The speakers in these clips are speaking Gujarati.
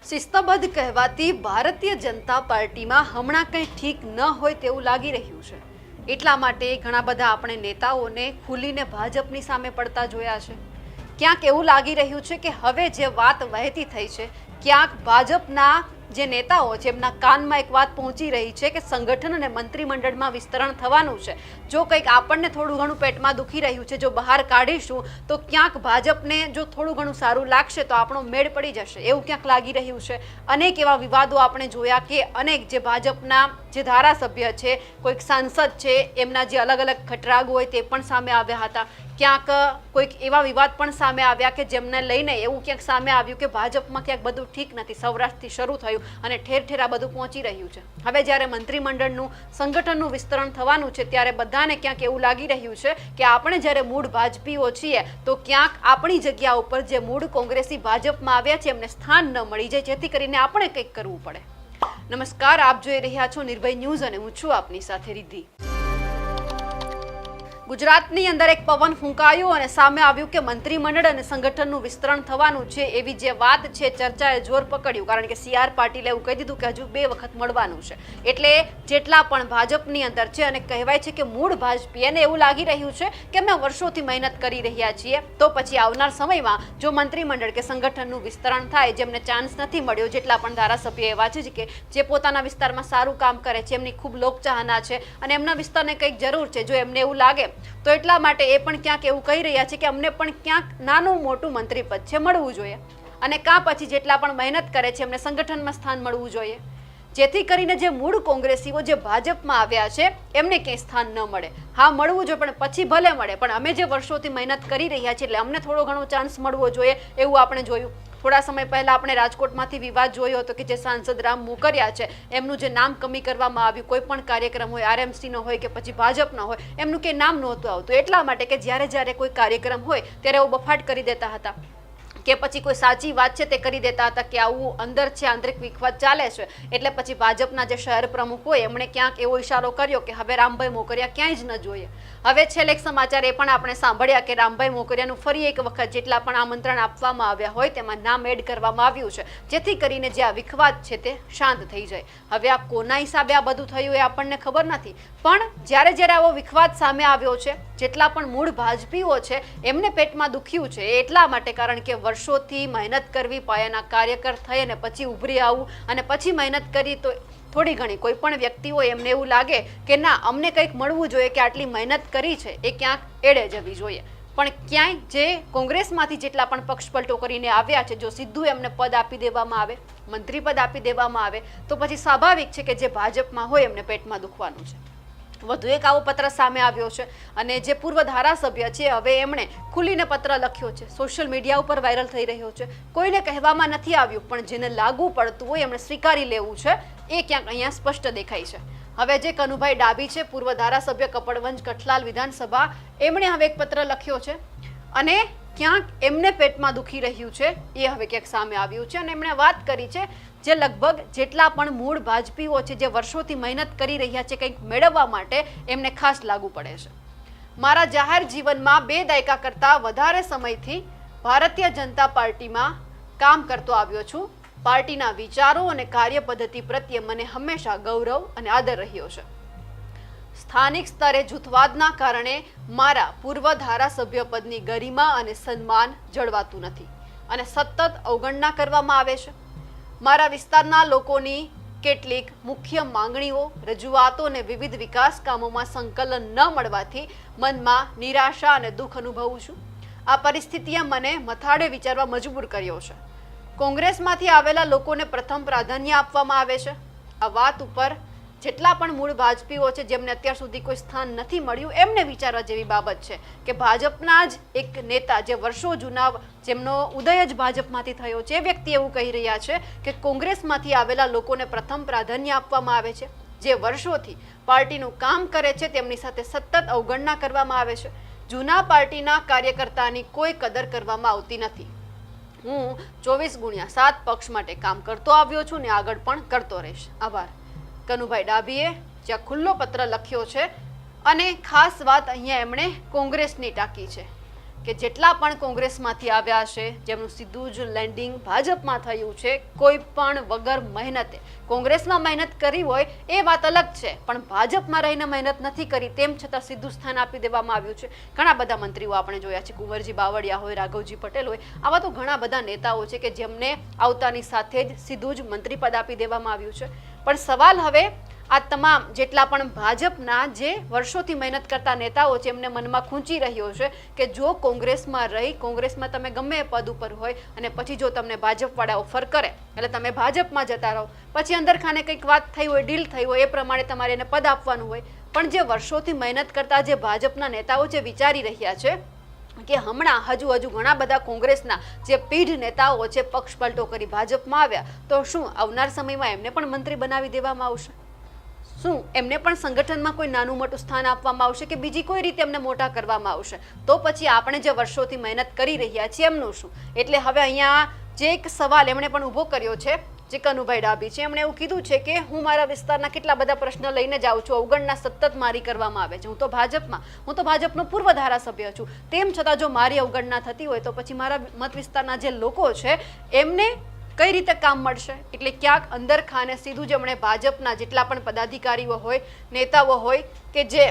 શિસ્તબદ્ધ કહેવાતી ભારતીય જનતા પાર્ટીમાં હમણાં કંઈ ઠીક ન હોય તેવું લાગી રહ્યું છે. એટલા માટે ઘણા બધા આપણે નેતાઓને ખુલીને ભાજપની સામે પડતા જોયા છે. ક્યાંક એવું લાગી રહ્યું છે કે હવે જે વાત વહેતી થઈ છે, ક્યાંક ભાજપના જે નેતાઓ છે એમના કાનમાં એક વાત પહોંચી રહી છે કે સંગઠન અને મંત્રીમંડળમાં વિસ્તરણ થવાનું છે. જો કંઈક આપણને થોડું ઘણું પેટમાં દુખી રહ્યું છે, જો બહાર કાઢીશું તો ક્યાંક ભાજપને જો થોડું ઘણું સારું લાગશે તો આપણો મેળ પડી જશે, એવું ક્યાંક લાગી રહ્યું છે. અનેક એવા વિવાદો આપણે જોયા કે અનેક જે ભાજપના જે ધારાસભ્ય છે, કોઈક સાંસદ છે, એમના જે અલગ અલગ ખટરાગ હોય તે પણ સામે આવ્યા હતા. ક્યાંક કોઈક એવા વિવાદ પણ સામે આવ્યા કે જેમને લઈને એવું ક્યાંક સામે આવ્યું કે ભાજપમાં ક્યાંક બધું ઠીક નથી. સૌરાષ્ટ્રથી શરૂ થયું અને ઠેર ઠેર આ બધું પહોંચી રહ્યું છે. હવે જ્યારે મંત્રીમંડળનું સંગઠનનું વિસ્તરણ થવાનું છે ત્યારે બધાને ક્યાંક એવું લાગી રહ્યું છે કે આપણે જ્યારે મૂળ ભાજપીઓ છીએ તો ક્યાંક આપણી જગ્યા ઉપર જે મૂળ કોંગ્રેસી ભાજપમાં આવ્યા છે એમને સ્થાન ન મળી જાય, જેથી કરીને આપણે કંઈક કરવું પડે. નમસ્કાર, આપ જોઈ રહ્યા છો નિર્ભય ન્યૂઝ અને હું છું આપની સાથે રિદ્ધિ. ગુજરાતની અંદર એક પવન ફૂંકાયો અને સામે આવ્યું કે મંત્રીમંડળ અને સંગઠનનું વિસ્તરણ થવાનું છે. એવી જે વાત છે, ચર્ચાએ જોર પકડ્યું, કારણ કે CR પાટીલે એવું કહી દીધું કે હજુ 2 વખત મળવાનું છે. એટલે જેટલા પણ ભાજપની અંદર છે અને કહેવાય છે કે મૂળ ભાજપી, એને એવું લાગી રહ્યું છે કે અમે વર્ષોથી મહેનત કરી રહ્યા છીએ, તો પછી આવનાર સમયમાં જો મંત્રીમંડળ કે સંગઠનનું વિસ્તરણ થાય, જેમને ચાન્સ નથી મળ્યો, જેટલા પણ ધારાસભ્ય એવા છે કે જે પોતાના વિસ્તારમાં સારું કામ કરે છે, એમની ખૂબ લોકચાહના છે અને એમના વિસ્તારને કંઈક જરૂર છે, જો એમને એવું લાગે તો એટલા માટે એ પણ ક્યાંક એવું કહી રહ્યા છે કે અમને પણ ક્યાંક નાનું મોટું મંત્રી પદ છે મળવું જોઈએ, અને કાં પછી જેટલા પણ મહેનત કરે છે એમને સંગઠનમાં સ્થાન મળવું જોઈએ, જેથી કરીને જે મૂળ કોંગ્રેસીઓ જે ભાજપમાં આવ્યા છે એમને ક્યાંય સ્થાન ન મળે. હા, મળવું જોઈએ, પણ પછી ભલે મળે, પણ અમે જે વર્ષોથી મહેનત કરી રહ્યા છીએ એટલે અમને થોડો ઘણો ચાન્સ મળવો જોઈએ, એવું આપણે જોયું. થોડા સમય પહેલા આપણે રાજકોટમાંથી વિવાદ જોયો હતો કે જે સાંસદ રામ મોકરિયા છે એમનું જે નામ કમી કરવામાં આવ્યું. કોઈ પણ કાર્યક્રમ હોય, RMCનો હોય કે પછી ભાજપનો હોય, એમનું કે નામ નહોતું આવતું, એટલા માટે કે જ્યારે કોઈ કાર્યક્રમ હોય ત્યારે એવો બફાટ કરી દેતા હતા કે પછી કોઈ સાચી વાત છે તે કરી દેતા હતા કે આવું અંદર છે, આંતરિક વિખવાદ ચાલે છે. એટલે પછી ભાજપના જે શહેર પ્રમુખ હોય એમણે ક્યાંક એવો ઇશારો કર્યો કે હવે રામભાઈ મોકરિયા ક્યાંય જ ન જોઈએ. હવે છેલ્લે સમાચાર એ પણ આપણે સાંભળ્યા કે રામભાઈ મોકરિયાનું ફરી એક વખત જેટલા પણ આમંત્રણ આપવામાં આવ્યા હોય તેમાં નામ એડ કરવામાં આવ્યું છે, જેથી કરીને જે આ વિખવાદ છે તે શાંત થઈ જાય. હવે આ કોના હિસાબે આ બધું થયું એ આપણને ખબર નથી, પણ જ્યારે આવો વિખવાદ સામે આવ્યો છે, જેટલા પણ મૂળ ભાજપીઓ છે એમને પેટમાં દુખ્યું છે. એટલા માટે કારણ કે વર્ષોથી મહેનત કરવી, પાયાના કાર્યકર થઈ અને પછી ઉભરી આવવું અને પછી મહેનત કરી તો થોડી ઘણી કોઈ પણ વ્યક્તિ હોય એમને એવું લાગે કે ના, અમને કંઈક મળવું જોઈએ, કે આટલી મહેનત કરી છે એ ક્યાંક એડે જવી જોઈએ. પણ ક્યાંય જે કોંગ્રેસમાંથી જેટલા પણ પક્ષપલટો કરીને આવ્યા છે, જો સીધું એમને પદ આપી દેવામાં આવે, મંત્રી પદ આપી દેવામાં આવે, તો પછી સ્વાભાવિક છે કે જે ભાજપમાં હોય એમને પેટમાં દુખવાનું છે. વધુ એક આવો પત્ર સામે આવ્યો છે અને જે પૂર્વ ધારાસભ્ય છે હવે એમણે ખુલીને પત્ર લખ્યો છે, સોશિયલ મીડિયા ઉપર વાયરલ થઈ રહ્યો છે. કોઈને કહેવામાં નથી આવ્યું, પણ જેને લાગુ પડતું હોય એમણે સ્વીકારી લેવું છે, એ ક્યાંક અહીંયા સ્પષ્ટ દેખાય છે. હવે જે કનુભાઈ ડાભી છે, પૂર્વ ધારાસભ્ય કપડવંજ કઠલાલ વિધાનસભા, એમણે હવે એક પત્ર લખ્યો છે અને ક્યાંક એમને પેટમાં દુખી રહ્યું છે એ હવે ક્યાંક સામે આવ્યું છે. અને એમણે વાત કરી છે જે લગભગ જેટલા પણ મૂળ ભાજપીઓ છે જે વર્ષોથી મહેનત કરી રહ્યા છે કંઈક મેળવવા માટે, એમને ખાસ લાગુ પડે છે. મારા જાહેર જીવનમાં 2 દાયકા કરતાં વધારે સમયથી ભારતીય જનતા પાર્ટીમાં કામ કરતો આવ્યો છું. પાર્ટીના વિચારો અને કાર્ય પદ્ધતિ પ્રત્યે મને હંમેશા ગૌરવ અને આદર રહ્યો છે. સ્થાનિક સ્તરે જૂથવાદના કારણે મારા પૂર્વ ધારાસભ્ય પદની ગરિમા અને સન્માન જળવાતું નથી અને સતત અવગણના કરવામાં આવે છે. મારા વિસ્તારના લોકોની કેટલીક મુખ્ય માંગણીઓ, રજૂઆતો અને વિવિધ વિકાસ કામોમાં સંકલન ન મળવાથી મનમાં નિરાશા અને દુઃખ અનુભવું છું. આ પરિસ્થિતિએ મને મથાળે વિચારવા મજબૂર કર્યો છે. કોંગ્રેસમાંથી આવેલા લોકોને પ્રથમ પ્રાધાન્ય આપવામાં આવે છે. આ વાત ઉપર જેટલા પણ મૂળ ભાજપીઓ છે જેમને અત્યાર સુધી કોઈ સ્થાન નથી મળ્યું, એમને વિચારવા જેવી બાબત છે કે ભાજપના જ એક નેતા જે વર્ષો જૂના, જેમનો ઉદય જ ભાજપમાંથી થયો છે, એ વ્યક્તિ એવું કહી રહ્યા છે કે કોંગ્રેસમાંથી આવેલા લોકોને પ્રથમ પ્રાધાન્ય આપવામાં આવે છે. જે વર્ષોથી પાર્ટીનું કામ કરે છે તેમની સાથે સતત અવગણના કરવામાં આવે છે. જૂના પાર્ટીના કાર્યકર્તાની કોઈ કદર કરવામાં આવતી નથી. હું 24/7 પક્ષ માટે કામ કરતો આવ્યો છું ને આગળ પણ કરતો રહીશ. આભાર. કનુભાઈ ડાભીએ જ્યાં ખુલ્લો પત્ર લખ્યો છે અને ખાસ વાત અહીંયા એમણે કોંગ્રેસની ટાંકી છે કે જેટલા પણ કોંગ્રેસમાંથી આવ્યા છે જેમનું સીધું જ લેન્ડિંગ ભાજપમાં થયું છે, કોઈ પણ વગર મહેનતે કોંગ્રેસમાં મહેનત કરી હોય એ વાત અલગ છે, પણ ભાજપમાં રહીને મહેનત નથી કરી, તેમ છતાં સીધું સ્થાન આપી દેવામાં આવ્યું છે. ઘણા બધા મંત્રીઓ આપણે જોયા છે, કુંવરજી બાવળિયા હોય, રાઘવજી પટેલ હોય, આવા તો ઘણા બધા નેતાઓ છે કે જેમને આવતાની સાથે જ સીધું જ મંત્રી પદ આપી દેવામાં આવ્યું છે. પણ સવાલ હવે આ તમામ જેટલા પણ ભાજપના જે વર્ષોથી મહેનત કરતા નેતાઓ છે એમને મનમાં ખૂંચી રહ્યો છે કે જો કોંગ્રેસમાં રહી, કોંગ્રેસમાં તમે ગમે એ પદ ઉપર હોય અને પછી જો તમને ભાજપવાળા ઓફર કરે એટલે તમે ભાજપમાં જતા રહો, પછી અંદર ખાને કંઈક વાત થઈ હોય, ડીલ થઈ હોય, એ પ્રમાણે તમારે એને પદ આપવાનું હોય. પણ જે વર્ષોથી મહેનત કરતા જે ભાજપના નેતાઓ જે વિચારી રહ્યા છે કે હમણાં હજુ ઘણા બધા કોંગ્રેસના જે પીઢ નેતાઓ છે પક્ષ પલટો કરી ભાજપમાં આવ્યા, તો શું આવનાર સમયમાં એમને પણ મંત્રી બનાવી દેવામાં આવશે? શું એમને પણ સંગઠનમાં કોઈ નાનું મોટું સ્થાન આપવામાં આવશે કે બીજી કોઈ રીતે એમને મોટા કરવામાં આવશે? તો પછી આપણે જે વર્ષોથી મહેનત કરી રહ્યા છીએ એમનું શું? એટલે હવે અહીંયા જે એક સવાલ એમણે પણ ઊભો કર્યો છે, જે કનુભાઈ ડાભી છે, એમણે એવું કીધું છે કે હું મારા વિસ્તારના કેટલા બધા પ્રશ્ન લઈને જાઉં છું, અવગણના સતત મારી કરવામાં આવે છે, હું તો ભાજપનો પૂર્વ ધારાસભ્ય છું, તેમ છતાં જો મારી અવગણના થતી હોય તો પછી મારા મત વિસ્તારના જે લોકો છે એમને કઈ રીતે કામ મળશે? એટલે ક્યાંક અંદર ખાને સીધું જ એમણે ભાજપના જેટલા પણ પદાધિકારીઓ હોય, નેતાઓ હોય કે જે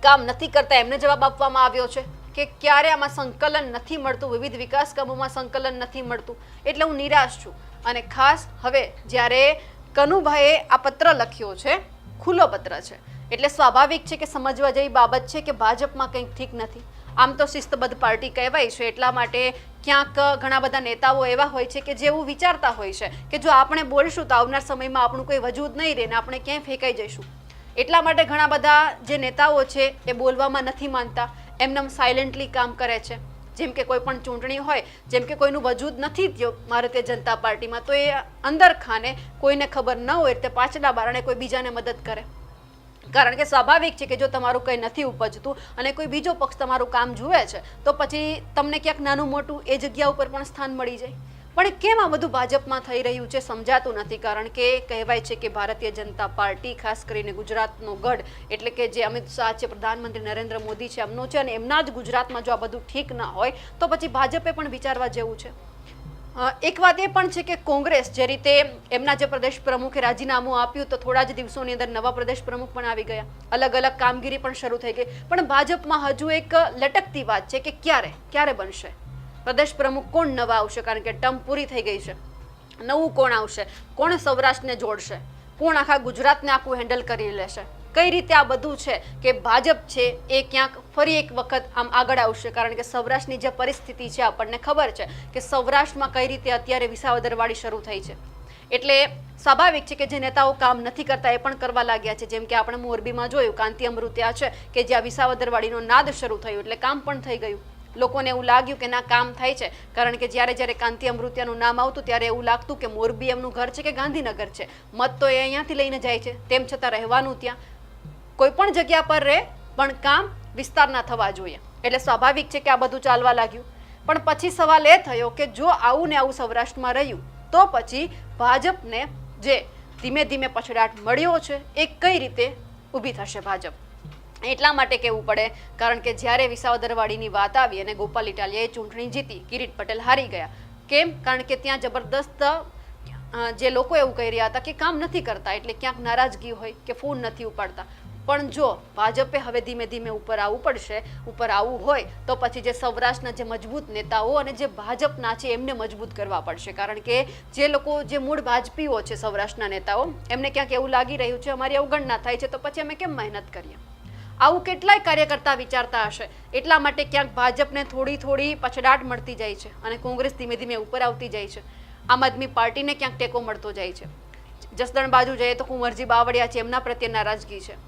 કામ નથી કરતા એમને જવાબ આપવામાં આવ્યો છે કે ક્યારે આમાં સંકલન નથી મળતું, વિવિધ વિકાસ કામોમાં સંકલન નથી મળતું, એટલે હું નિરાશ છું. અને ખાસ હવે જ્યારે કનુભાઈએ આ પત્ર લખ્યો છે, ખુલ્લો પત્ર છે, એટલે સ્વાભાવિક છે કે સમજવા જેવી બાબત છે કે ભાજપમાં કંઈક ઠીક નથી. આમ તો શિસ્તબદ્ધ પાર્ટી કહેવાય છે, એટલા માટે ક્યાંક ઘણા બધા નેતાઓ એવા હોય છે કે જે એવું વિચારતા હોય છે કે જો આપણે બોલશું તો આવનાર સમયમાં આપણું કોઈ વજૂદ નહીં રહે ને આપણે ક્યાંય ફેંકાઈ જઈશું. એટલા માટે ઘણા બધા જે નેતાઓ છે એ બોલવામાં નથી માનતા, એમને સાયલેન્ટલી કામ કરે છે. જેમ કે કોઈ પણ ચૂંટણી હોય, જેમ કે કોઈનું વજૂદ નથી થયો ભારતીય જનતા પાર્ટીમાં, તો એ અંદર ખાને કોઈને ખબર ન હોય એટલે પાછલા બારણે કોઈ બીજાને મદદ કરે. કારણ કે સ્વાભાવિક છે કે જો તમારું કંઈ નથી ઉપજતું અને કોઈ બીજો પક્ષ તમારું કામ જુએ છે તો પછી તમને ક્યાંક નાનું મોટું એ જગ્યા ઉપર પણ સ્થાન મળી જાય. પણ કેમ આ બધું ભાજપમાં થઈ રહ્યું છે સમજાતું નથી. કારણ કે કહેવાય છે કે ભારતીય જનતા પાર્ટી, ખાસ કરીને ગુજરાતનો ગઢ, એટલે કે જે અમિત શાહ છે, પ્રધાનમંત્રી નરેન્દ્ર મોદી છે, એમનો છે, અને એમના જ ગુજરાતમાં જો આ બધું ઠીક ના હોય તો પછી ભાજપે પણ વિચારવા જેવું છે. એક વાત એ પણ છે કે કોંગ્રેસ જે રીતે એમના જે પ્રદેશ પ્રમુખે રાજીનામું આપ્યું તો થોડા જ દિવસોની અંદર નવા પ્રદેશ પ્રમુખ પણ આવી ગયા, અલગ અલગ કામગીરી પણ શરૂ થઈ ગઈ. પણ ભાજપમાં હજુ એક લટકતી વાત છે કે ક્યારે બનશે પ્રદેશ પ્રમુખ, કોણ નવા આવશે? કારણ કે ટર્મ પૂરી થઈ ગઈ છે, નવું કોણ આવશે? કોણ સૌરાષ્ટ્રને જોડશે? કોણ આખા ગુજરાતને આખું હેન્ડલ કરી લેશે? કઈ રીતે આ બધું છે કે ભાજપ છે એ ક્યાંક ફરી એક વખત આમ આગળ આવશે? કારણ કે સૌરાષ્ટ્રની જે પરિસ્થિતિ છે આપણને ખબર છે કે સૌરાષ્ટ્રમાં કઈ રીતે અત્યારે વિસાવદરવાળી શરૂ થઈ છે. એટલે સ્વાભાવિક છે કે જે નેતાઓ કામ નથી કરતા એ પણ કરવા લાગ્યા છે. જેમ કે આપણે મોરબીમાં જોયું, કાંતિ અમૃત્યા છે કે જ્યાં વિસાવદરવાળીનો નાદ શરૂ થયો એટલે કામ પણ થઈ ગયું. લોકોને એવું લાગ્યું કે ના, કામ થાય છે. કારણ કે જ્યારે કાંતિ અમૃત્યાનું નામ આવતું ત્યારે એવું લાગતું કે મોરબી એમનું ઘર છે કે ગાંધીનગર છે, મત તો એ અહીંયાથી લઈને જાય છે, તેમ છતાં રહેવાનું ત્યાં કોઈ પણ જગ્યા પર રહે પણ કામ વિસ્તારના થવા જોઈએ. એટલે સ્વાભાવિક છે કે આ બધું ચાલવા લાગ્યું. પણ પછી સવાલ એ થયો કે જો આવું ને આવું સૌરાષ્ટ્રમાં રહ્યું તો પછી ભાજપને જે ધીમે ધીમે પછડાટ મળ્યો છે એ કઈ રીતે ઊભી થશે ભાજપ? એટલા માટે કહેવું પડે કારણ કે જ્યારે વિસાવદરવાડીની વાત આવી અને ગોપાલ ઇટાલિયાએ ચૂંટણી જીતી, કિરીટ પટેલ હારી ગયા. કેમ? કારણ કે ત્યાં જબરદસ્ત જે લોકો એવું કહી રહ્યા હતા કે કામ નથી કરતા, એટલે ક્યાંક નારાજગી હોય કે ફોન નથી ઉપાડતા. પણ જો ભાજપે હવે ધીમે ધીમે ઉપર આવવું પડશે, ઉપર આવવું હોય તો પછી જે સૌરાષ્ટ્રના જે મજબૂત નેતાઓ અને જે ભાજપના છે એમને મજબૂત કરવા પડશે. કારણ કે જે લોકો જે મૂળ ભાજપીઓ છે સૌરાષ્ટ્રના નેતાઓ, એમને ક્યાંક એવું લાગી રહ્યું છે અમારી અવગણના થાય છે તો પછી અમે કેમ મહેનત કરીએ? આવું કેટલાય કાર્યકર્તા વિચારતા હશે. એટલા માટે ક્યાંક ભાજપને થોડી પછડાટ મળતી જાય છે અને કોંગ્રેસ ધીમે ધીમે ઉપર આવતી જાય છે. આમ આદમી પાર્ટીને ક્યાંક ટેકો મળતો જાય છે. જસદણ બાજુ જઈએ તો કુંવરજી બાવળિયા છે, એમના પ્રત્યે નારાજગી છે.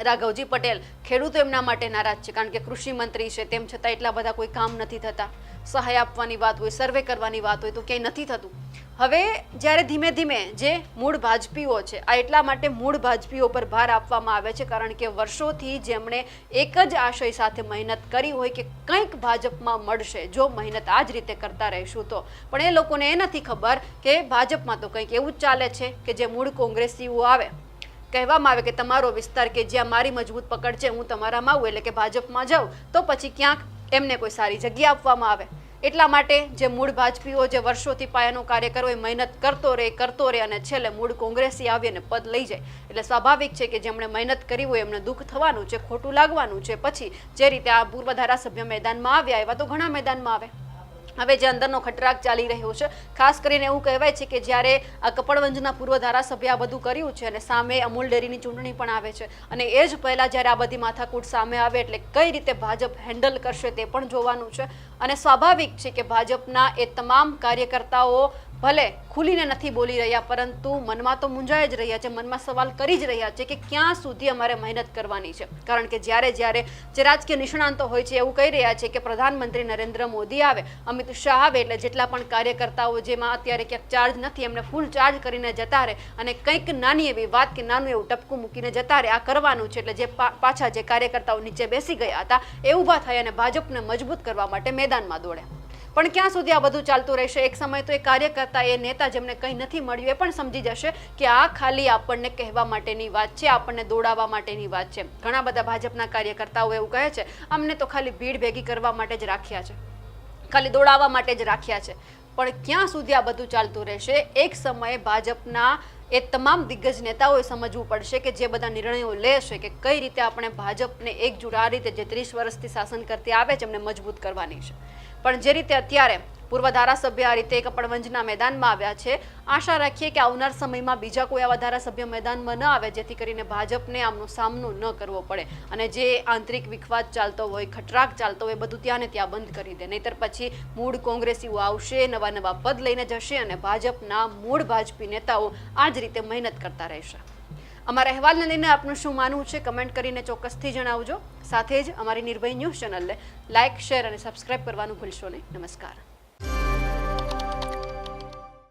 રાઘવજી પટેલ, ખેડૂતો એમના માટે નારાજ છે કારણ કે કૃષિ મંત્રી છે, તેમ છતાં એટલા બધા કોઈ કામ નથી થતા. સહાય આપવાની વાત હોય, સર્વે કરવાની વાત હોય તો ક્યાંય નથી થતું. હવે જ્યારે ધીમે ધીમે જે મૂળ ભાજપીઓ છે, આ એટલા માટે મૂળ ભાજપીઓ પર ભાર આપવામાં આવે છે કારણ કે વર્ષોથી જેમણે એક જ આશય સાથે મહેનત કરી હોય કે કંઈક ભાજપમાં મળશે જો મહેનત આ જ રીતે કરતા રહીશું તો. પણ એ લોકોને એ નથી ખબર કે ભાજપમાં તો કંઈક એવું જ ચાલે છે કે જે મૂળ કોંગ્રેસીઓ આવે, કહેવામાં આવે કે તમારો વિસ્તાર કે જ્યાં મારી મજબૂત પકડ છે હું તમારામાં આવું એટલે કે ભાજપમાં જાઉં તો પછી ક્યાંક એમને કોઈ સારી જગ્યા આપવામાં આવે. એટલા માટે જે મૂળ ભાજપીઓ જે વર્ષોથી પાયાનો કાર્યકરો એ મહેનત કરતો રહે અને છેલ્લે મૂળ કોંગ્રેસી આવી અને પદ લઈ જાય એટલે સ્વાભાવિક છે કે જેમણે મહેનત કરી હોય એમને દુઃખ થવાનું છે, ખોટું લાગવાનું છે. પછી જે રીતે આ પૂર્વ ધારાસભ્ય મેદાનમાં આવ્યા એવા તો ઘણા મેદાનમાં આવે. હવે જે અંદરનો ખટરાક ચાલી રહ્યો છે, ખાસ કરીને એવું કહેવાય છે કે જ્યારે આ કપડવંજના પૂર્વ ધારાસભ્ય આ બધું કર્યું છે અને સામે અમૂલ ડેરીની ચૂંટણી પણ આવે છે અને એ જ પહેલાં જ્યારે આ બધી માથાકૂટ સામે આવે એટલે કઈ રીતે ભાજપ હેન્ડલ કરશે તે પણ જોવાનું છે. અને સ્વાભાવિક છે કે ભાજપના એ તમામ કાર્યકર્તાઓ ભલે ખુલીને નથી બોલી રહ્યા પરંતુ મનમાં તો મૂંઝાઈ જ રહ્યા છે, મનમાં સવાલ કરી જ રહ્યા છે કે ક્યાં સુધી અમારે મહેનત કરવાની છે. કારણ કે જ્યારે જે રાજકીય નિષ્ણાંતો હોય છે એવું કહી રહ્યા છે કે પ્રધાનમંત્રી નરેન્દ્ર મોદી આવે, અમિત શાહ આવે એટલે જેટલા પણ કાર્યકર્તાઓ જેમાં અત્યારે ક્યાંક ચાર્જ નથી એમને ફૂલ ચાર્જ કરીને જતા રહે અને કંઈક નાની એવી વાત કે નાનું એવું ટપકું મૂકીને જતા રહે. આ કરવાનું છે એટલે જે પાછા જે કાર્યકર્તાઓ નીચે બેસી ગયા હતા એ ઊભા થાય અને ભાજપને મજબૂત કરવા માટે મેદાનમાં દોડે. પણ ક્યાં સુધી આ બધું ચાલતું રહેશે? એક સમય તો એ કાર્યકર્તા એ નેતા જેમને કંઈ નથી મળ્યું એ પણ સમજી જશે કે આ ખાલી આપણને કહેવા માટેની વાત છે, આપણને દોડાવવા માટેની વાત છે. ઘણા બધા ભાજપના કાર્યકર્તાઓ એવું કહે છે અમને તો ખાલી ભીડ ભેગી કરવા માટે જ રાખ્યા છે, ખાલી દોડાવવા માટે જ રાખ્યા છે. પણ ક્યાં સુધી આ બધું ચાલતું રહેશે? એક સમયે ભાજપના એ તમામ દિગ્ગજ નેતાઓએ સમજવું પડશે કે જે બધા નિર્ણયો લેશે કે કઈ રીતે આપણે ભાજપને એકજૂટ આ રીતે જે 30 વર્ષથી શાસન કરતી આવે છે એમને મજબૂત કરવાની છે. પણ જે રીતે અત્યારે પૂર્વ ધારાસભ્ય આ રીતે કપડવંજના મેદાનમાં આવ્યા છે, આશા રાખીએ કે આવનાર સમયમાં બીજા કોઈ આવા ધારાસભ્ય મેદાનમાં ન આવે જેથી કરીને ભાજપને આમનો સામનો ન કરવો પડે અને જે આંતરિક વિખવાદ ચાલતો હોય, ખટરાક ચાલતો હોય બધું ત્યાં ને ત્યાં બંધ કરી દે. નહીતર પછી મૂળ કોંગ્રેસીઓ આવશે, નવા પદ લઈને જશે અને ભાજપના મૂળ ભાજપી નેતાઓ આ જ રીતે મહેનત કરતા રહેશે. અમારા અહેવાલને લઈને આપનું શું માનવું છે કમેન્ટ કરીને ચોક્કસથી જણાવજો. સાથે જ અમારી નિર્ભય ન્યૂઝ ચેનલને લાઇક, શેર અને સબસ્ક્રાઇબ કરવાનું ભૂલશો નહીં. નમસ્કાર.